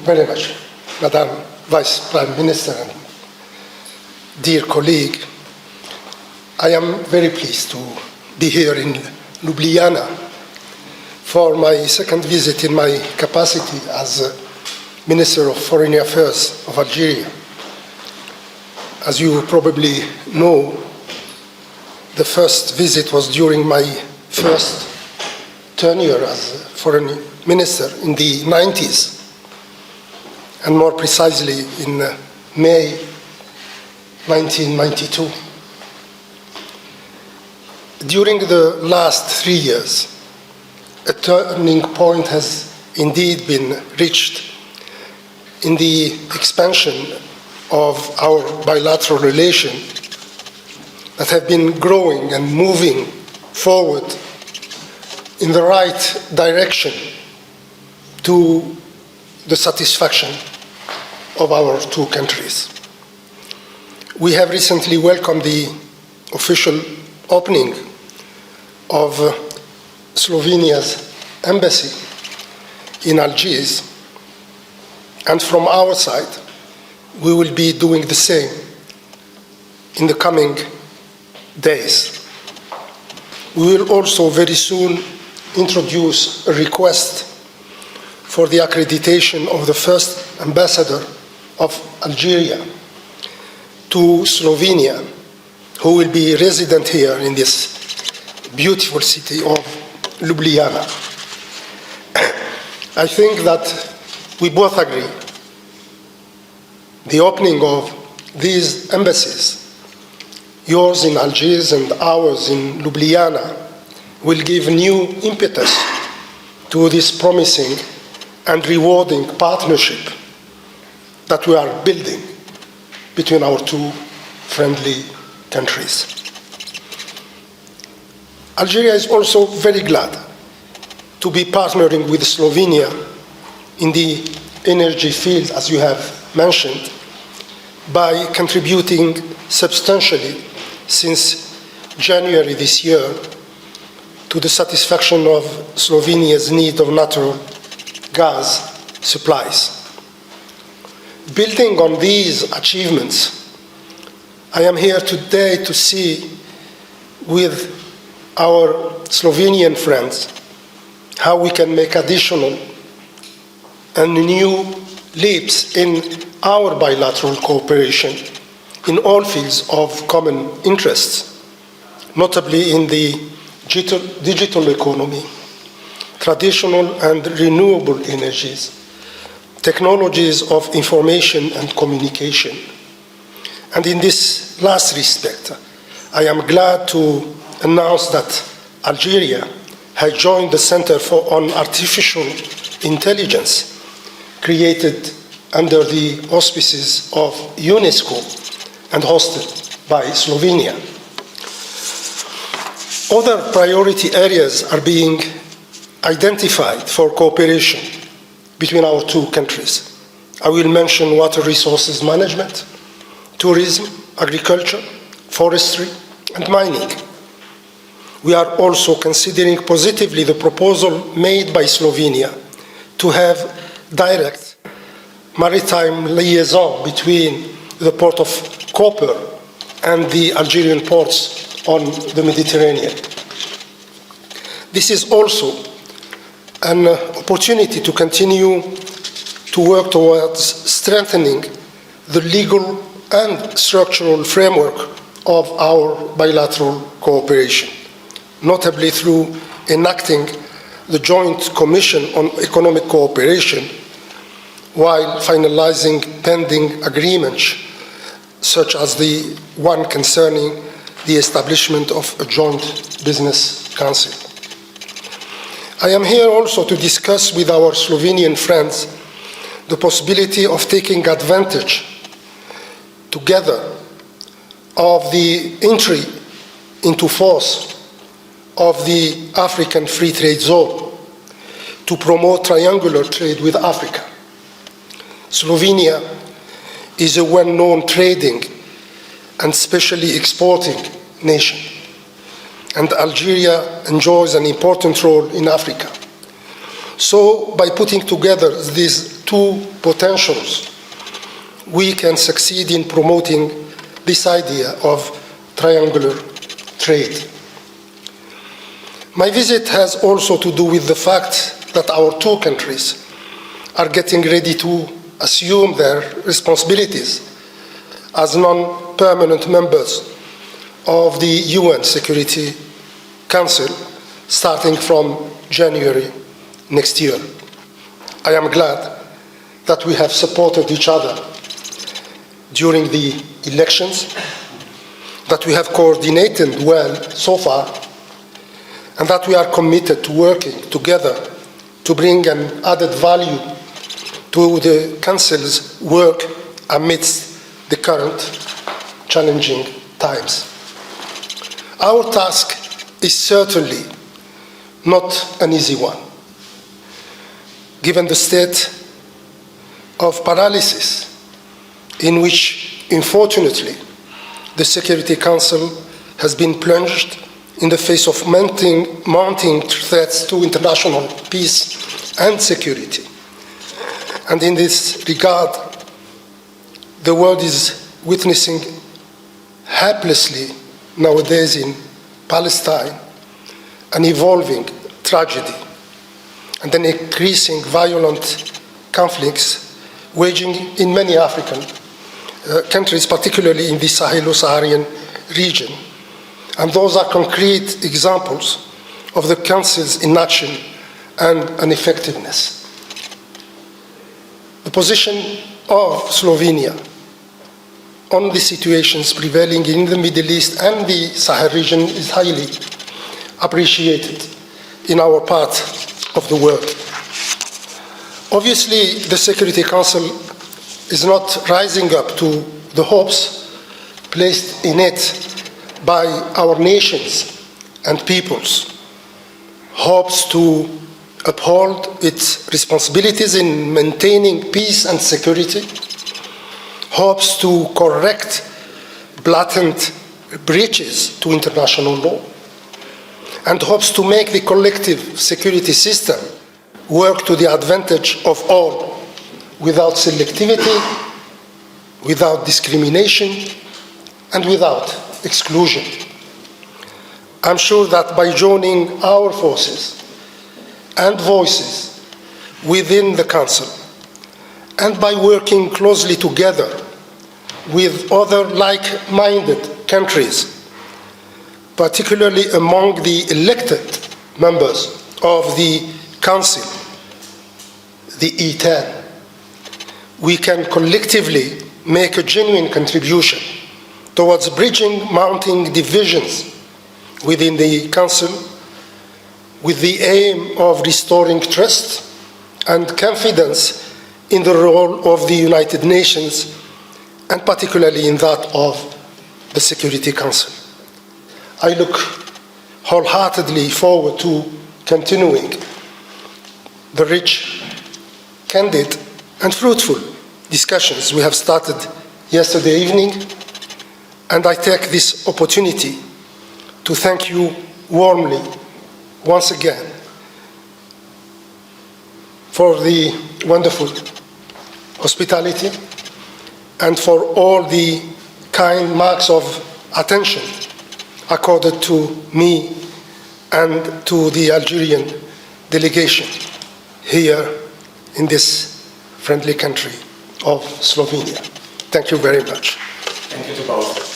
very much, Madam Vice Prime Minister and dear colleague. I am very pleased to be here in Ljubljana for my second visit in my capacity as Minister of Foreign Affairs of Algeria. As you probably know, the first visit was during my first tenure as Foreign Minister in the 90s, and more precisely in May 1992. During the last 3 years, a turning point has indeed been reached in the expansion of our bilateral relations that have been growing and moving forward in the right direction to the satisfaction of our two countries. We have recently welcomed the official opening of Slovenia's embassy in Algiers, and from our side, we will be doing the same in the coming days. We will also very soon introduce a request for the accreditation of the first ambassador of Algeria to Slovenia, who will be resident here in this beautiful city of Ljubljana. I think that we both agree the opening of these embassies, yours in Algiers and ours in Ljubljana, will give new impetus to this promising and rewarding partnership that we are building between our two friendly countries. Algeria is also very glad to be partnering with Slovenia in the energy field, as you have mentioned, by contributing substantially since January this year to the satisfaction of Slovenia's need of natural gas supplies. Building on these achievements, I am here today to see with our Slovenian friends how we can make additional and new leaps in our bilateral cooperation in all fields of common interests, notably in the digital economy, traditional and renewable energies, technologies of information and communication. And in this last respect, I am glad to announce that Algeria has joined the Center on Artificial Intelligence, created under the auspices of UNESCO and hosted by Slovenia. Other priority areas are being identified for cooperation between our two countries. I will mention water resources management, tourism, agriculture, forestry, and mining. We are also considering positively the proposal made by Slovenia to have direct maritime liaison between the port of Koper and the Algerian ports on the Mediterranean. This is also an opportunity to continue to work towards strengthening the legal and structural framework of our bilateral cooperation, notably through enacting the Joint Commission on Economic Cooperation while finalizing pending agreements, such as the one concerning the establishment of a joint business council. I am here also to discuss with our Slovenian friends the possibility of taking advantage together of the entry into force of the African Free Trade Zone to promote triangular trade with Africa. Slovenia is a well-known trading and especially exporting nation, and Algeria enjoys an important role in Africa. So by putting together these two potentials, we can succeed in promoting this idea of triangular trade. My visit has also to do with the fact that our two countries are getting ready to assume their responsibilities as non-permanent members of the UN Security Council starting from January next year. I am glad that we have supported each other during the elections, that we have coordinated well so far, and that we are committed to working together to bring an added value to the Council's work amidst the current challenging times. Our task is certainly not an easy one, given the state of paralysis in which, unfortunately, the Security Council has been plunged in the face of mounting threats to international peace and security. And in this regard, the world is witnessing helplessly nowadays in Palestine an evolving tragedy and an increasing violent conflicts waging in many African countries, particularly in the Sahelo-Saharan region. And those are concrete examples of the Council's inaction and ineffectiveness. The position of Slovenia on the situations prevailing in the Middle East and the Sahel region is highly appreciated in our part of the world. Obviously, the Security Council is not rising up to the hopes placed in it by our nations and peoples, hopes to uphold its responsibilities in maintaining peace and security, hopes to correct blatant breaches to international law, and hopes to make the collective security system work to the advantage of all, without selectivity, without discrimination, and without exclusion. I'm sure that by joining our forces and voices within the Council, and by working closely together with other like-minded countries, particularly among the elected members of the Council, the E10, we can collectively make a genuine contribution towards bridging mounting divisions within the Council with the aim of restoring trust and confidence in the role of the United Nations, and particularly in that of the Security Council. I look wholeheartedly forward to continuing the rich, candid, and fruitful discussions we have started yesterday evening, and I take this opportunity to thank you warmly once again for the wonderful hospitality and for all the kind marks of attention accorded to me and to the Algerian delegation here in this friendly country of Slovenia. Thank you very much. Thank you to both.